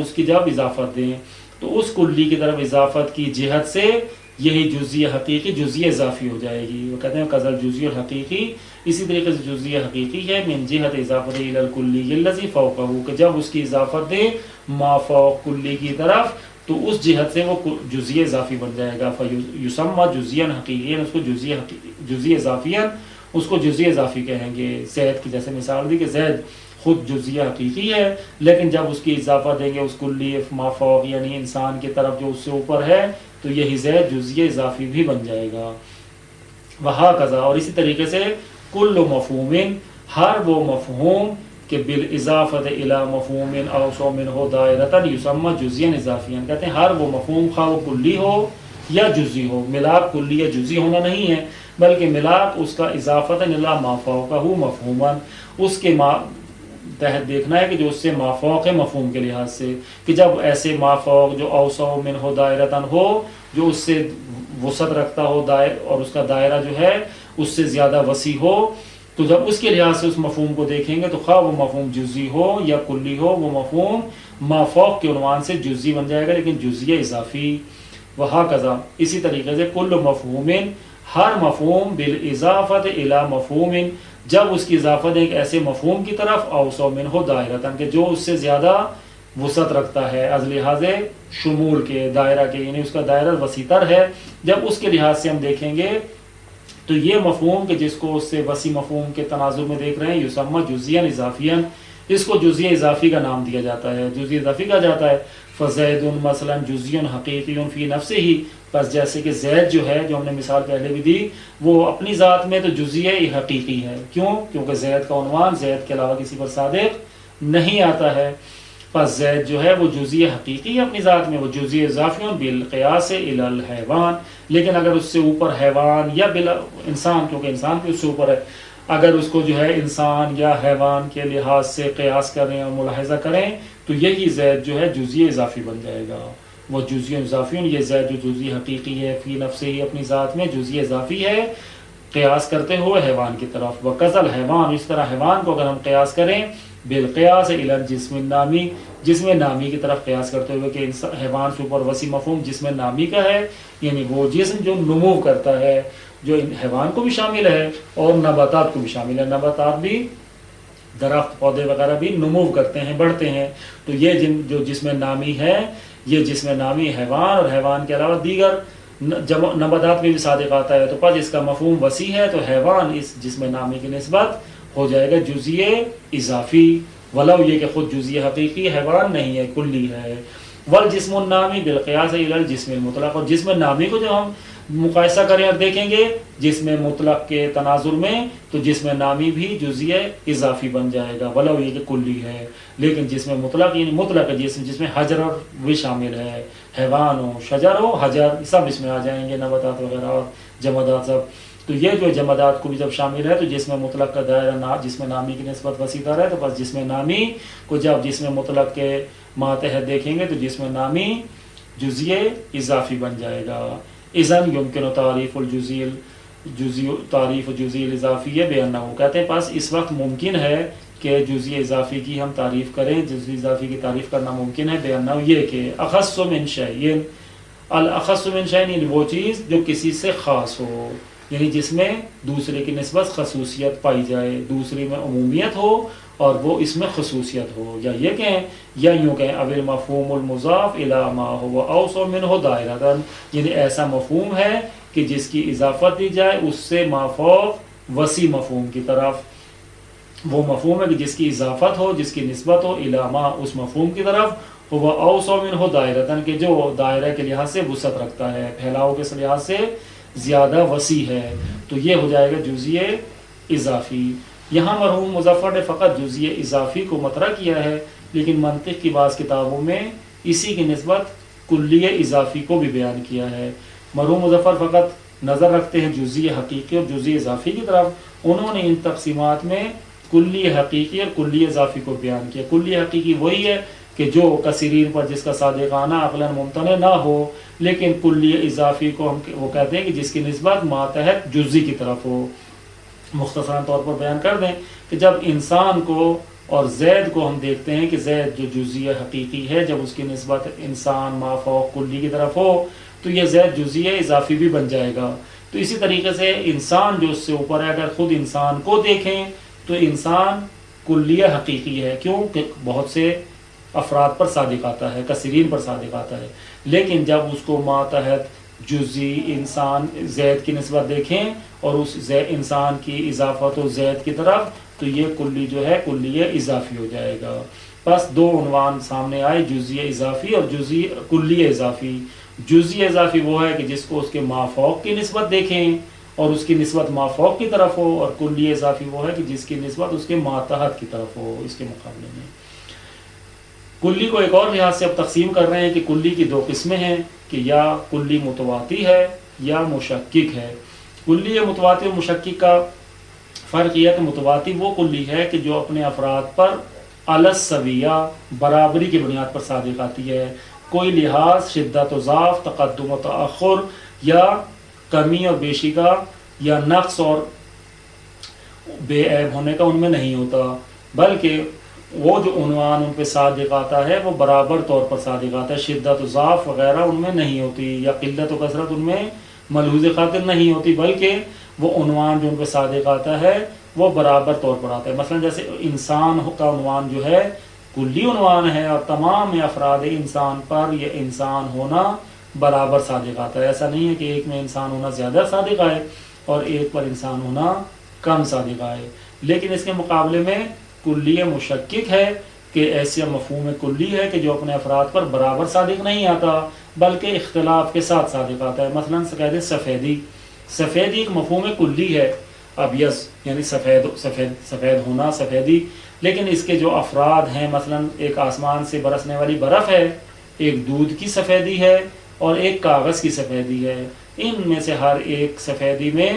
اس کی جب اضافت دیں تو اس کلی کی طرف اضافت کی جہت سے یہی جزئی حقیقی جزئی اضافی ہو جائے گی. وہ کہتے ہیں کذل جزئی الحقیقی، اسی طریقے سے جزئی حقیقی ہے من جہت اضافت الی الکلی الذی فوقہ، کہ جب اس کی اضافت دے ما فوق کلی کی طرف تو اس جہت سے وہ جزئی اضافی بن جائے گا. فیسمى جزئی حقیقی، اس کو جزئی اضافی اس کو جزئی اضافی کہیں گے. زید کی جیسے مثال دی کہ زید خود جزئی حقیقی ہے، لیکن جب اس کی اضافہ دیں گے اس کلی ما فوق یعنی انسان کی طرف جو اس سے اوپر ہے تو یہی زید جزئی اضافی بھی بن جائے گا. وہکذا، اور اسی طریقے سے کل مفہوم، ہر وہ مفہوم کہ بالاضافت الی مفہوم اوسع منہ دائرۃ یسمى جزئیا اضافیا، کہتے ہیں ہر وہ مفہوم خواہ وہ کلی ہو یا جزئی ہو، ملاپ کلی یا جزئی ہونا نہیں ہے بلکہ ملاپ اس کا اضافت الی ما فوقہ مفہوما، اس کے تحت دیکھنا ہے کہ جو اس سے ما فوق ہے مفہوم کے لحاظ سے، کہ جب ایسے ما فوق جو اوسع منہ دائرۃ ہو، جو اس سے وسعت رکھتا ہو اور اس کا دائرہ جو ہے اس سے زیادہ وسیع ہو، تو جب اس کے لحاظ سے اس مفہوم کو دیکھیں گے تو خواہ وہ مفہوم جزئی ہو یا کلی ہو، وہ مفہوم ما فوق کے عنوان سے جزئی بن جائے گا لیکن جزئی اضافی. وہکذا، اسی طریقے سے کل مفہوم، ہر مفہوم بالاضافت الی مفہوم، جب اس کی اضافت ایک ایسے مفہوم کی طرف اوسع منہ دائرۃ کہ جو اس سے زیادہ وسعت رکھتا ہے از لحاظ شمول کے دائرہ کے، یعنی اس کا دائرہ وسیع تر ہے، جب اس کے لحاظ سے ہم دیکھیں گے تو یہ مفہوم کہ جس کو اس سے وسیع مفہوم کے تناظر میں دیکھ رہے ہیں یسمى جزئیا اضافیا، اس کو جزئی اضافی کا نام دیا جاتا ہے، جزئی اضافی کہا جاتا ہے. فزید مثلا جزئی حقیقی فی نفسہ ہی، بس جیسے کہ زید جو ہے، جو ہم نے مثال پہلے بھی دی، وہ اپنی ذات میں تو جزئی حقیقی ہے. کیوں؟ کیونکہ زید کا عنوان زید کے علاوہ کسی پر صادق نہیں آتا ہے. پس زید جو ہے وہ جزئی حقیقی ہے اپنی ذات میں، وہ جزئی اضافی بالقیاس الی الحیوان، لیکن اگر اس سے اوپر حیوان یا بلا انسان، کیونکہ انسان بھی اس سے اوپر ہے، اگر اس کو جو ہے انسان یا حیوان کے لحاظ سے قیاس کریں اور ملاحظہ کریں تو یہی زید جو ہے جزئی اضافی بن جائے گا. وہ جزئی اضافی، یہ زید جو جزئی حقیقی ہے فی نفسہ ہی اپنی ذات میں جزئی اضافی ہے قیاس کرتے ہوئے حیوان کی طرف. وکذا الحیوان، اس طرح حیوان کو اگر ہم قیاس کریں بالقیاس الی الجسم النامی، جسم نامی کی طرف قیاس کرتے ہوئے کہ حیوان سے اوپر وسیع مفہوم جسم نامی کا ہے، یعنی وہ جسم جو نمو کرتا ہے، جو حیوان کو بھی شامل ہے اور نباتات کو بھی شامل ہے. نباتات بھی، درخت پودے وغیرہ بھی نمو کرتے ہیں، بڑھتے ہیں، تو یہ جو جسم نامی ہے یہ جسم نامی حیوان اور حیوان کے علاوہ دیگر نباتات میں بھی صادق آتا ہے. تو پس اس کا مفہوم وسیع ہے تو حیوان اس جسم نامی کی نسبت ہو جائے گا جزئی اضافی، ولو یہ کہ خود جزئی حقیقی حیوان نہیں ہے، کلی ہے. والجسم النامی بالقیاس الی الجسم المطلق، اور جسم نامی کو جو ہم مقایسہ کریں اور دیکھیں گے جسم مطلق کے تناظر میں تو جسم نامی بھی جزئی اضافی بن جائے گا، ولو یہ کہ کلی ہے. لیکن جسم مطلق یعنی مطلق جسم جس میں حجر اور بھی شامل ہے، حیوان ہو، شجر ہو، حجر، سب اس میں آ جائیں گے، نباتات وغیرہ اور جمادات سب. تو یہ جو جمادات کو بھی جب شامل ہے تو جسم مطلق کا دائرہ جسم نامی کی نسبت وسیع تر ہے. تو بس جسم نامی کو جب جسم مطلق کے ماتحت دیکھیں گے تو جسم نامی جزئی اضافی بن جائے گا. اذن یمکن تعریف الجزئی الاضافی بانہ، کہتے ہیں پس اس وقت ممکن ہے کہ جزئی اضافی کی ہم تعریف کریں، جزئی اضافی کی تعریف کرنا ممکن ہے بانہ یہ کہ اخص من شیء، الاخص من شیء یعنی وہ چیز جو کسی سے خاص ہو، یعنی جس میں دوسرے کی نسبت خصوصیت پائی جائے، دوسرے میں عمومیت ہو اور وہ اس میں خصوصیت ہو، یا یہ کہیں یا یوں کہیں اب المفہوم المضاف الی ما هو اوسع منہ دائرۃ، یعنی ایسا مفہوم ہے کہ جس کی اضافت دی جائے اس سے ما فوق وسیع مفہوم کی طرف. وہ مفہوم ہے کہ جس کی اضافت ہو، جس کی نسبت ہو الی ما اس مفہوم کی طرف، وہ اوسع منہ دائرۃ کہ جو دائرہ کے لحاظ سے وسعت رکھتا ہے، پھیلاؤ کے لحاظ سے زیادہ وسیع ہے، تو یہ ہو جائے گا جزئی اضافی. یہاں مرحوم مظفر نے فقط جزئی اضافی کو مطرح کیا ہے، لیکن منطق کی بعض کتابوں میں اسی کی نسبت کلی اضافی کو بھی بیان کیا ہے. مرحوم مظفر فقط نظر رکھتے ہیں جزئی حقیقی اور جزئی اضافی کی طرف. انہوں نے ان تقسیمات میں کلی حقیقی اور کلی اضافی کو بیان کیا. کلی حقیقی وہی ہے کہ جو کثیرین پر جس کا صادقانہ عقلاً ممتنع نہ ہو، لیکن کلی اضافی کو ہم وہ کہتے ہیں کہ جس کی نسبت ماتحت جزئی کی طرف ہو. مختصراً طور پر بیان کر دیں کہ جب انسان کو اور زید کو ہم دیکھتے ہیں کہ زید جو جزئی حقیقی ہے، جب اس کی نسبت انسان ما فوق کلی کی طرف ہو تو یہ زید جزئی اضافی بھی بن جائے گا۔ تو اسی طریقے سے انسان جو اس سے اوپر ہے، اگر خود انسان کو دیکھیں تو انسان کلیہ حقیقی ہے، کیوں کہ بہت سے افراد پر صادق آتا ہے، کثیرین پر صادق آتا ہے، لیکن جب اس کو ماتحت جزئی انسان زید کی نسبت دیکھیں اور اس انسان کی اضافت و زید کی طرف، تو یہ کلی جو ہے کلیہ اضافی ہو جائے گا۔ بس دو عنوان سامنے آئے، جزئی اضافی اور جزئی کلیہ اضافی۔ جزئی اضافی وہ ہے کہ جس کو اس کے مافوق کی نسبت دیکھیں اور اس کی نسبت مافوق کی طرف ہو، اور کلیہ اضافی وہ ہے کہ جس کی نسبت اس کے ماتحت کی طرف ہو، اس کے مقابلے میں۔ کلی کو ایک اور لحاظ سے اب تقسیم کر رہے ہیں کہ کلی کی دو قسمیں ہیں کہ یا کلی متواتی ہے یا مشکک ہے۔ کلی یا متواتی اور مشکک کا فرق یہ ہے کہ متواتی وہ کلی ہے کہ جو اپنے افراد پر علی السویہ برابری کی بنیاد پر صادق آتی ہے، کوئی لحاظ شدت و ضعف، تقدم و تأخر یا کمی اور بیشی کا یا نقص اور بے عیب ہونے کا ان میں نہیں ہوتا، بلکہ وہ جو عنوان ان پہ صادق آتا ہے وہ برابر طور پر صادق آتا ہے، شدت و ضعف وغیرہ ان میں نہیں ہوتی یا قلت و کثرت ان میں ملحوظ خاطر نہیں ہوتی، بلکہ وہ عنوان جو ان پہ صادق آتا ہے وہ برابر طور پر آتا ہے۔ مثلا جیسے انسان کا عنوان جو ہے کلی عنوان ہے اور تمام افراد انسان پر یہ انسان ہونا برابر صادق آتا ہے، ایسا نہیں ہے کہ ایک میں انسان ہونا زیادہ صادق آئے اور ایک پر انسان ہونا کم صادق آئے۔ لیکن اس کے مقابلے میں کلی مشکک ہے کہ ایسا مفہوم کلی ہے کہ جو اپنے افراد پر برابر صادق نہیں آتا بلکہ اختلاف کے ساتھ صادق آتا ہے۔ مثلا کہتے ہیں سفیدی، سفیدی ایک مفہوم کلی ہے، ابیض یعنی سفید ہونا، سفیدی، لیکن اس کے جو افراد ہیں، مثلا ایک آسمان سے برسنے والی برف ہے، ایک دودھ کی سفیدی ہے اور ایک کاغذ کی سفیدی ہے، ان میں سے ہر ایک سفیدی میں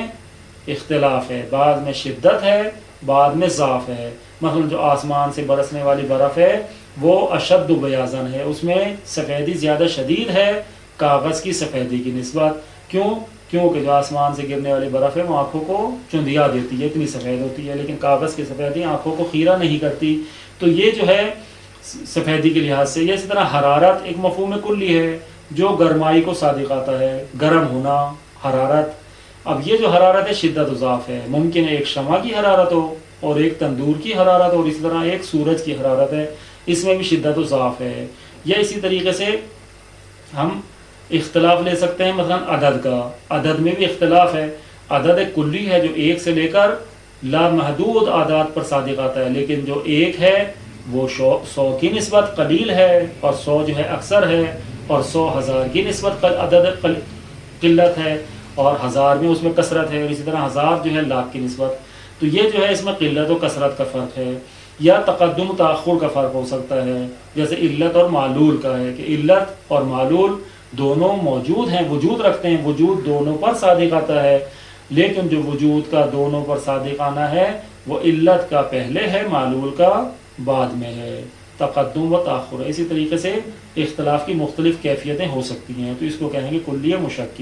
اختلاف ہے، بعض میں شدت ہے بعد میں ضعف ہے۔ مثلا جو آسمان سے برسنے والی برف ہے وہ اشد و بیاضن ہے، اس میں سفیدی زیادہ شدید ہے کاغذ کی سفیدی کی نسبت۔ کیونکہ جو آسمان سے گرنے والی برف ہے وہ آنکھوں کو چندیا دیتی ہے، اتنی سفید ہوتی ہے، لیکن کاغذ کی سفیدی آنکھوں کو خیرہ نہیں کرتی۔ تو یہ جو ہے سفیدی کے لحاظ سے، یہ اسی طرح حرارت ایک مفہوم کلی ہے جو گرمائی کو صادق آتا ہے، گرم ہونا، حرارت۔ اب یہ جو حرارت ہے شدت و ضعف ہے، ممکن ہے ایک شمع کی حرارت ہو اور ایک تندور کی حرارت اور اسی طرح ایک سورج کی حرارت ہے، اس میں بھی شدت و ضعف ہے۔ یا اسی طریقے سے ہم اختلاف لے سکتے ہیں، مثلا عدد کا، عدد میں بھی اختلاف ہے۔ عدد ایک کلی ہے جو ایک سے لے کر لامحدود اعداد پر صادق آتا ہے، لیکن جو ایک ہے وہ 100 کی نسبت قلیل ہے اور 100 جو ہے اکثر ہے، اور 100 ہزار کی نسبت عدد قلت ہے اور 1000 میں اس میں کثرت ہے، اور اسی طرح 1000 جو ہے لاکھ کی نسبت۔ تو یہ جو ہے اس میں قلت و کثرت کا فرق ہے، یا تقدم و تاخر کا فرق ہو سکتا ہے، جیسے علت اور معلول کا ہے کہ علت اور معلول دونوں موجود ہیں، وجود رکھتے ہیں، وجود دونوں پر صادق آتا ہے، لیکن جو وجود کا دونوں پر صادق آنا ہے وہ علت کا پہلے ہے، معلول کا بعد میں ہے، تقدم و تاخر۔ اسی طریقے سے اختلاف کی مختلف کیفیتیں ہو سکتی ہیں، تو اس کو کہیں گے کلی مشکک۔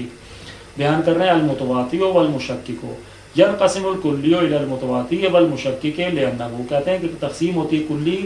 بیان کر رہے ہیں المتواتی والمشکک، ینقسم الکلی الی المتواتی والمشکک لأنہ، کہتے ہیں کہ تقسیم ہوتی ہے کلی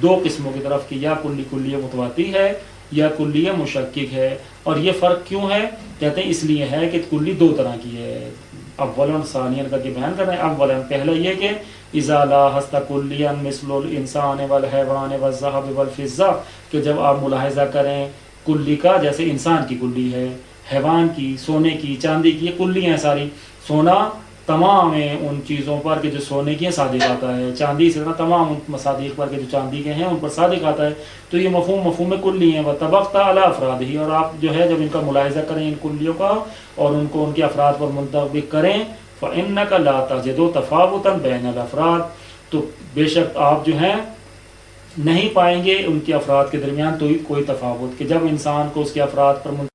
دو قسموں کی طرف کہ یا کلی متواتی ہے یا کلی مشکک ہے۔ اور یہ فرق کیوں ہے؟ کہتے ہیں اس لیے ہے کہ کلی دو طرح کی ہے، اولا ثانیا کر کے بیان کر رہے ہیں۔ اولا پہلا یہ کہ اذا لاحظت کلیا مثل الانسان والحیوان والذهب والفضہ، کہ جب آپ ملاحظہ کریں کلی کا، جیسے انسان کی کلی ہے، حیوان کی، سونے کی، چاندی کی، یہ کلی ہیں ساری۔ سونا تمام ان چیزوں پر کہ جو سونے کی ہیں صادق آتا ہے، چاندی سے تمام ان مصادیق پر کہ جو چاندی کے ہیں ان پر صادق آتا ہے۔ تو یہ مفہوم کلی ہیں۔ وطبقت علی افرادہ، اور آپ جو ہے جب ان کا ملاحظہ کریں ان کلیوں کا اور ان کو ان کے افراد پر منطبق کریں، فإنک لا تجد تفاوتا بین الافراد، تو بے شک آپ جو ہیں نہیں پائیں گے ان کے افراد کے درمیان تو کوئی تفاوت، کہ جب انسان کو اس کے افراد پر منطبق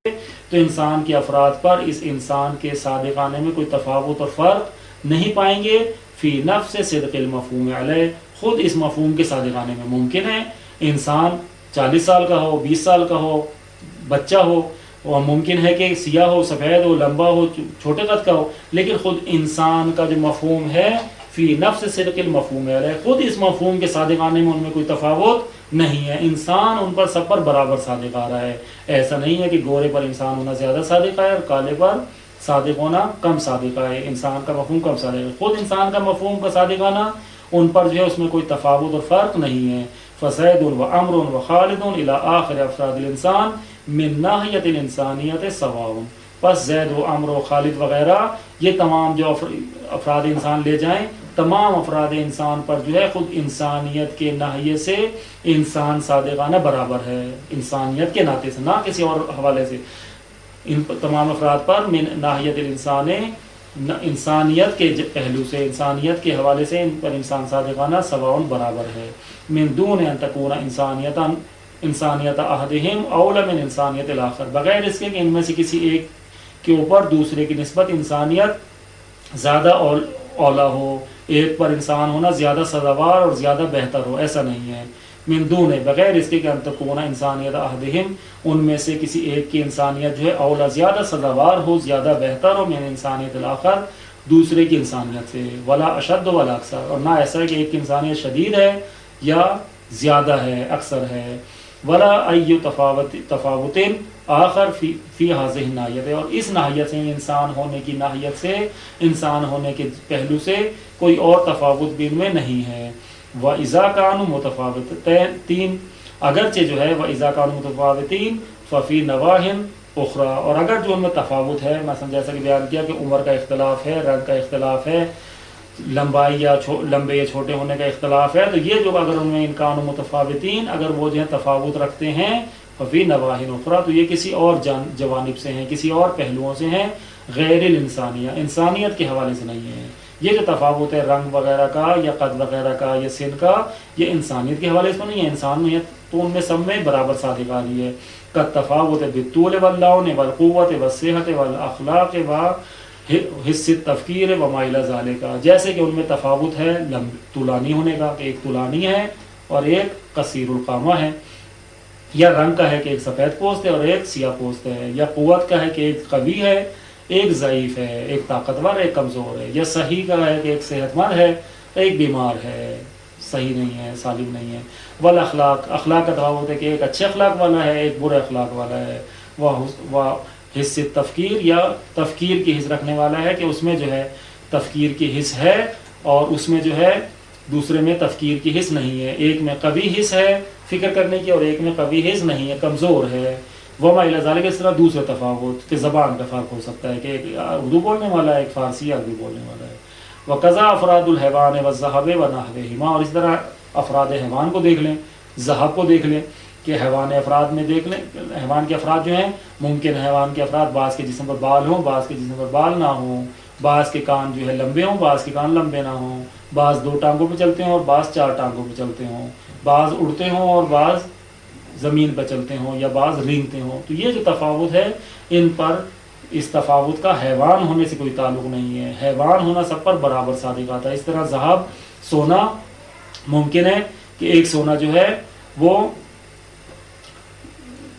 تو انسان کے افراد پر اس انسان کے صادق آنے میں کوئی تفاوت اور فرق نہیں پائیں گے۔ فی نفس صدق المفہوم علیہ، خود اس مفہوم کے صادق آنے میں ممکن ہے انسان 40 سال کا ہو، 20 سال کا ہو، بچہ ہو، اور ممکن ہے کہ سیاہ ہو، سفید ہو، لمبا ہو، چھوٹے قد کا ہو، لیکن خود انسان کا جو مفہوم ہے فی نفس صدق المفہوم علیہ، خود اس مفہوم کے صادقانے میں ان میں کوئی تفاوت نہیں ہے، انسان ان پر سب پر برابر صادق آ رہا ہے۔ ایسا نہیں ہے کہ گورے پر انسان ہونا زیادہ صادق ہے اور کالے پر صادق ہونا کم صادق ہے، انسان کا مفہوم کم صادق ہے، خود انسان کا مفہوم کا صادقانہ ان پر جو ہے اس میں کوئی تفاوت اور فرق نہیں ہے۔ فزید و عمر و خالد الی آخر افراد الانسان من ناحیت الانسانیت سواء، پس زید و عمر و خالد وغیرہ یہ تمام جو افراد انسان لے جائیں، تمام افراد انسان پر جو ہے خود انسانیت کے ناحیے سے انسان صادقانہ برابر ہے، انسانیت کے ناطے سے، نہ کسی اور حوالے سے، ان تمام افراد پر من ناحیت الانسان، انسانیت کے پہلو سے، انسانیت کے حوالے سے ان پر انسان صادقانہ سواء برابر ہے۔ من دون ان تکون انسانیت احدہم اولا من انسانیت الاخر، بغیر اس کے کہ ان میں سے کسی ایک کے اوپر دوسرے کی نسبت انسانیت زیادہ اولا ہو، ایک پر انسان ہونا زیادہ سزاوار اور زیادہ بہتر ہو، ایسا نہیں ہے۔ من دون، بغیر اس کے کہ ان تکون انسانیت احدہم، ان میں سے کسی ایک کی انسانیت جو ہے اولا زیادہ سزاوار ہو، زیادہ بہتر ہو، من انسانیت الاخر، دوسرے کی انسانیت سے، ولا اشد ولا اکثر، اور نہ ایسا ہے کہ ایک کی انسانیت شدید ہے یا زیادہ ہے، اکثر ہے، ولا ای تفاوت آخر فی ہذہ الناحیت، اور اس ناحیت سے، انسان ہونے کی ناحیت سے، انسان ہونے کے پہلو سے کوئی اور تفاوت بھی ان میں نہیں ہے۔ وَإِذَا كَانُوا مُتَفَاوِتِينَ، اگرچہ جو ہے وَإِذَا كَانُوا مُتَفَاوِتِينَ فَفِي نَوَاحٍ أُخْرَى، اور اگر جو ان میں تفاوت ہے، مثلا جیسا کہ بیان کیا کہ عمر کا اختلاف ہے، رنگ کا اختلاف ہے، لمبائی یا لمبے یا چھوٹے ہونے کا اختلاف ہے، تو یہ جو اگر ان میں ان كَانُوا مُتَفَاوِتِينَ، اگر وہ جو ہے تفاوت رکھتے ہیں، فَفِي نَوَاحٍ أُخْرَى، تو یہ کسی اور جوانب سے ہیں، کسی اور پہلوؤں سے ہیں، غیر الانسانیہ، انسانیت کے حوالے سے نہیں ہے۔ یہ جو تفاوت ہے رنگ وغیرہ کا یا قد وغیرہ کا یا سن کا، یہ انسانیت کے حوالے سے نہیں ہے، انسانیت تو ان میں سب میں برابر صادق آ رہی ہے۔ کالتفاوت بالطول واللون والقوت والصحت والاخلاق وحس التفکیر وما الی ذالک، جیسے کہ ان میں تفاوت ہے طولانی ہونے کا، کہ ایک طولانی ہے اور ایک قصیر القامہ ہے، یا رنگ کا ہے کہ ایک سفید پوست ہے اور ایک سیاہ پوست ہے، یا قوت کا ہے کہ ایک قوی ہے ایک ضعیف ہے، ایک طاقتور ایک کمزور ہے، یا صحیح کا ہے کہ ایک صحت مند ہے ایک بیمار ہے، صحیح نہیں ہے، سالم نہیں ہے۔ والاخلاق، اخلاق کا تفاوت ہے کہ ایک اچھے اخلاق والا ہے ایک برے اخلاق والا ہے۔ وہ حس تفکیر، یا تفکیر کی حس رکھنے والا ہے کہ اس میں جو ہے تفکیر کی حس ہے اور اس میں جو ہے دوسرے میں تفکیر کی حس نہیں ہے، ایک میں قوی حس ہے فکر کرنے کی اور ایک میں قوی حس نہیں ہے، کمزور ہے۔ وما الی ذالک، اس طرح دوسرے تفاوت کہ زبان کا فرق ہو سکتا ہے کہ ایک اردو بولنے والا ہے ایک فارسی عربی بولنے والا ہے۔ وقضا افراد الحیوان والذھب ونحوہما، اور اس طرح افراد حیوان کو دیکھ لیں، ذھب کو دیکھ لیں کہ حیوان افراد میں دیکھ لیں، حیوان کے افراد جو ہیں، ممکن حیوان کے افراد بعض کے جسم پر بال ہوں بعض کے جسم پر بال نہ ہوں، بعض کے کان جو ہے لمبے ہوں بعض کے کان لمبے نہ ہوں، بعض 2 ٹانگوں پہ چلتے ہوں اور بعض 4 ٹانگوں پہ چلتے ہوں، بعض اڑتے ہوں اور بعض زمین پہ چلتے ہوں یا بعض رینگتے ہوں۔ تو یہ جو تفاوت ہے ان پر اس تفاوت کا حیوان ہونے سے کوئی تعلق نہیں ہے، حیوان ہونا سب پر برابر صادق آتا ہے۔ اس طرح ذهب، سونا، ممکن ہے کہ ایک سونا جو ہے وہ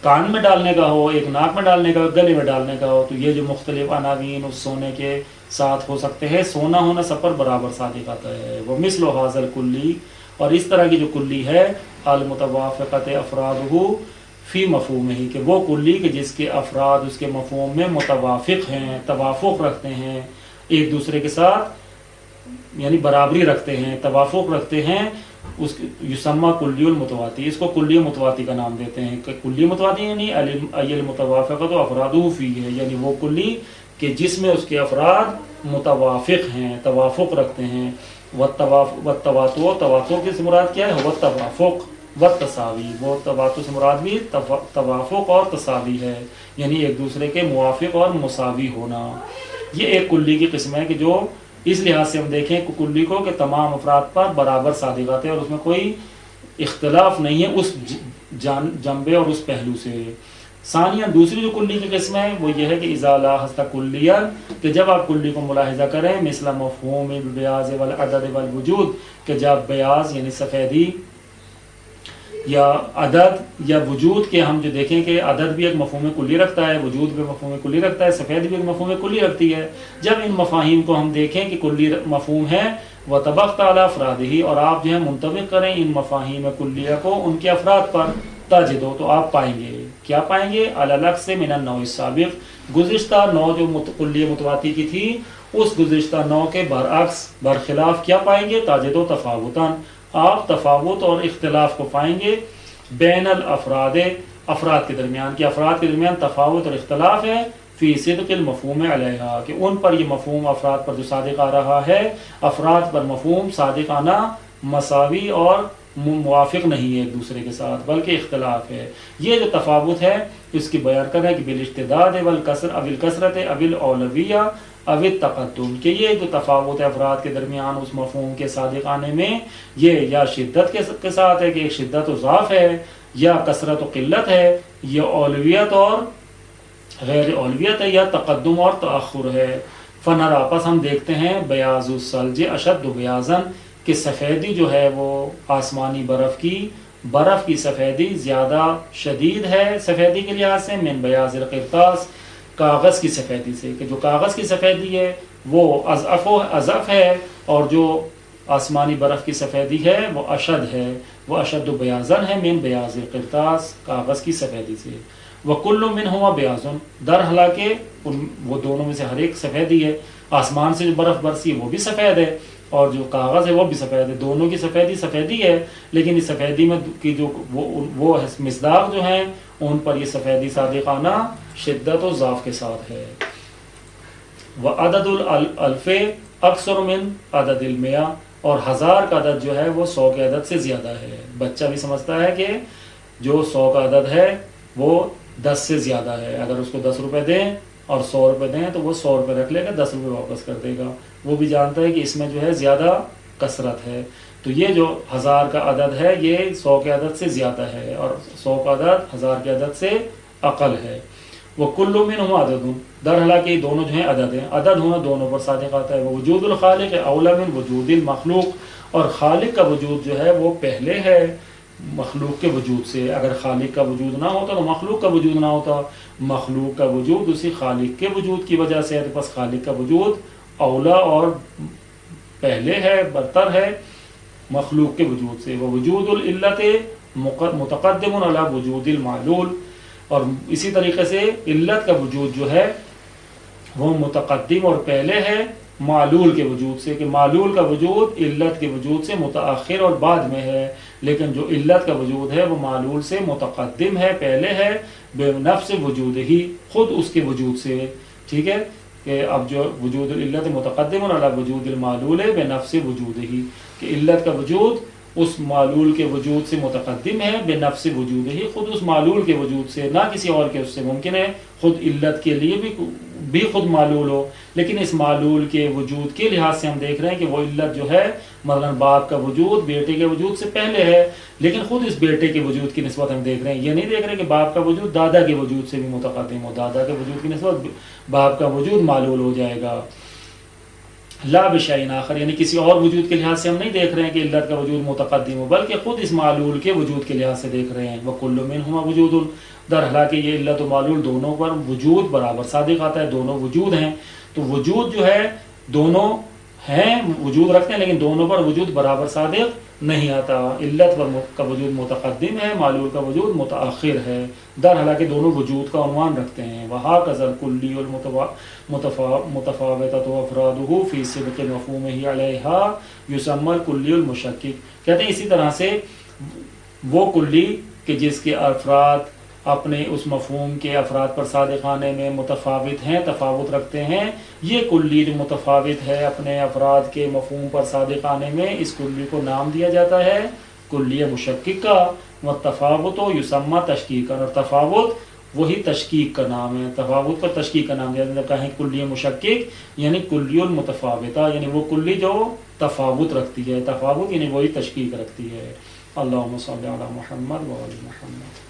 کان میں ڈالنے کا ہو، ایک ناک میں ڈالنے کا، گلے میں ڈالنے کا ہو، تو یہ جو مختلف عناوین اس سونے کے ساتھ ہو سکتے ہیں، سونا ہونا سب پر برابر صادق آتا ہے۔ وہ مثل ھذا الکلی، اور اس طرح کی جو کلی ہے، المتوافقت افرادہ فی مفہومہ، کہ وہ کلی کہ جس کے افراد اس کے مفہوم میں متوافق ہیں، توافق رکھتے ہیں ایک دوسرے کے ساتھ، یعنی برابری رکھتے ہیں، توافق رکھتے ہیں، اس یسمى کلی المتواتی، اس کو کلی متواتی کا نام دیتے ہیں۔ کہ کلی متواتی یعنی ای المتوافقت افرادہ فی ہے، یعنی وہ کلی کہ جس میں اس کے افراد متوافق ہیں، توافق رکھتے ہیں۔ والتواتو، تواتو کی مراد کیا ہے؟ والتوافق والتساوی، وہ تواتو سے مراد بھی توافق اور تساوی ہے، یعنی ایک دوسرے کے موافق اور مساوی ہونا۔ یہ ایک کلی کی قسم ہے کہ جو اس لحاظ سے ہم دیکھیں کلی کو کہ تمام افراد پر برابر صادق آتے ہیں اور اس میں کوئی اختلاف نہیں ہے اس جنبے اور اس پہلو سے۔ ثانیہ، دوسری جو کلی کی قسم ہے وہ یہ ہے کہ اذا لاحظت کلیا، کہ جب آپ کلی کو ملاحظہ کریں، مثل مفہوم بیاض والعدد والوجود، کہ جب بیاض یعنی سفیدی یا عدد یا وجود کے ہم جو دیکھیں کہ عدد بھی ایک مفہوم کلی رکھتا ہے، وجود بھی مفہوم کلی رکھتا ہے، سفید بھی ایک مفہوم کلی رکھتی ہے۔ جب ان مفاہیم کو ہم دیکھیں کہ کلی مفہوم ہے وطبقت علی افرادہ، اور آپ جو ہے منطبق کریں ان مفاہیم کلیہ کو ان کے افراد پر، تجدو تو آپ پائیں گے، کیا پائیں گے؟ علی العکس من النوع السابق، گزشتہ نوع جو کلیہ متواتی کی تھی اس گزشتہ نوع کے برعکس برخلاف کیا پائیں گے؟ تجدو تفاوتاً، آپ تفاوت اور اختلاف کو پائیں گے، بین الافراد، افراد کے درمیان، کہ افراد کے درمیان تفاوت اور اختلاف ہے، فی صدق المفہوم علیہا، کہ ان پر یہ مفہوم افراد پر جو صادق آ رہا ہے، افراد پر مفہوم صادقانہ مساوی اور موافق نہیں ہے ایک دوسرے کے ساتھ، بلکہ اختلاف ہے۔ یہ جو تفاوت ہے اس کی بیان کر رہا ہے کہ بالاشتداد والکثرت او الکثرت او الاولویہ او التقدم، کہ یہ جو تفاوت ہے افراد کے درمیان اس مفہوم کے صادق آنے میں، یہ یا شدت کے ساتھ ہے کہ ایک شدت و ضعف ہے، یا کثرت و قلت ہے، یا اولویت اور غیر اولویت ہے، یا تقدم اور تأخر ہے۔ فنرا، پس ہم دیکھتے ہیں، بیاض الثلج اشد بیاضاً، کہ سفیدی جو ہے وہ آسمانی برف کی سفیدی زیادہ شدید ہے سفیدی کے لحاظ سے، من بیاض القرطاس، کاغذ کی سفیدی سے، کہ جو کاغذ کی سفیدی ہے وہ اضعف ہے، اور جو آسمانی برف کی سفیدی ہے وہ اشد ہے، وہ اشد بیاضاً ہے من بیاض القرطاس، کاغذ کی سفیدی سے۔ وَكُلُّ مِنْهُمَا بِيَاضٌ، در حالانکہ وہ دونوں میں سے ہر ایک سفیدی ہے، آسمان سے جو برف برسی وہ بھی سفید ہے، اور جو کاغذ ہے وہ بھی سفید ہے، دونوں کی سفیدی ہے، لیکن اس سفیدی میں کی جو وہ مصداق جو ہیں ان پر یہ سفیدی صادقانہ شدت و ضعف کے ساتھ ہے۔ وعدد الالف اکثر من عدد المئہ، اور 1000 کا عدد جو ہے وہ 100 کے عدد سے زیادہ ہے۔ بچہ بھی سمجھتا ہے کہ جو 100 کا عدد ہے وہ 10 سے زیادہ ہے، اگر اس کو 10 روپے دیں اور 100 روپے دیں تو وہ 100 روپے رکھ لے گا، 10 روپے واپس کر دے گا، وہ بھی جانتا ہے کہ اس میں جو ہے زیادہ کثرت ہے۔ تو یہ جو 1000 کا عدد ہے یہ 100 کے عدد سے زیادہ ہے، اور 100 کا عدد 1000 کے عدد سے اقل ہے۔ وَكُلُّ مِنْهُمْ عَدَدٌ، در حالانکہ یہ دونوں جو ہیں عدد ہیں، عدد ہونا دونوں پر صادق آتا ہے۔ وجود الخالق اولا من وجود المخلوق، اور خالق کا وجود جو ہے وہ پہلے ہے مخلوق کے وجود سے۔ اگر خالق کا وجود نہ ہوتا تو مخلوق کا وجود نہ ہوتا، مخلوق کا وجود اسی خالق کے وجود کی وجہ سے ہے، تو بس خالق کا وجود اولا اور پہلے ہے، برتر ہے مخلوق کے وجود سے۔ ووجود العلت متقدم علی وجود المعلول، اور اسی طریقے سے علت کا وجود جو ہے وہ متقدم اور پہلے ہے معلول کے وجود سے، کہ معلول کا وجود علت کے وجود سے متأخر اور بعد میں ہے، لیکن جو علت کا وجود ہے وہ معلول سے متقدم ہے، پہلے ہے، بے نفس وجود ہی، خود اس کے وجود سے۔ ٹھیک ہے، کہ اب جو وجود العلت متقدم علی وجود المعلول ہے بے نفس وجود ہی، کہ علت کا وجود اس معلول کے وجود سے متقدم ہے، بے نفس وجود ہی، خود اس معلول کے وجود سے، نہ کسی اور کے اس سے ممکن ہے خود علت کے لیے بھی خود معلول ہو، لیکن اس معلول کے وجود کے لحاظ سے ہم دیکھ رہے ہیں کہ وہ علت جو ہے مثلا باپ کا وجود بیٹے کے وجود سے پہلے ہے، لیکن خود اس بیٹے کے وجود کی نسبت ہم دیکھ رہے ہیں، یہ نہیں دیکھ رہے کہ باپ کا وجود دادا کے وجود سے بھی متقدم ہو، دادا کے وجود کی نسبت باپ کا وجود معلول ہو جائے گا۔ لا بشیء آخر، یعنی کسی اور وجود کے لحاظ سے ہم نہیں دیکھ رہے ہیں کہ علت کا وجود متقدم ہو، بلکہ خود اس معلول کے وجود کے لحاظ سے دیکھ رہے ہیں۔ وَكُلُّ مِنْهُمَا وُجُودٌ، در حالانکہ یہ علت و معلول دونوں پر وجود برابر صادق آتا ہے، دونوں وجود ہیں، تو وجود جو ہے دونوں ہیں، وجود رکھتے ہیں، لیکن دونوں پر وجود برابر صادق نہیں آتا، علت کا وجود متقدم ہے، معلول کا وجود متأخر ہے، در حالانکہ دونوں وجود کا عنوان رکھتے ہیں۔ وَهَكَذَا الْكُلِّيُّ الْمُتَفَاوِتَةُ أَفْرَادُهُ فِي صِدْقِ مَفْهُومِهِ عَلَيْهَا يُسَمَّى الْكُلِّيُّ الْمُشَكِّكُ، کہتے ہیں اسی طرح سے وہ کلی کہ جس کے افراد اپنے اس مفہوم کے افراد پر صادق آنے میں متفاوت ہیں، تفاوت رکھتے ہیں، یہ کلی جو متفاوت ہے اپنے افراد کے مفہوم پر صادق آنے میں، اس کلی کو نام دیا جاتا ہے کلیہ مشکک کا۔ والتفاوت یسمى تشکیکا، اور تفاوت وہی تشکیک کا نام ہے، تفاوت پر تشکیک کا نام دیا جب کہیں کلیہ مشکک یعنی کلی المتفاوتہ، یعنی وہ کلی جو تفاوت رکھتی ہے، تفاوت یعنی وہی تشکیک رکھتی ہے۔ اللہم صلی علی محمد و علی محمد۔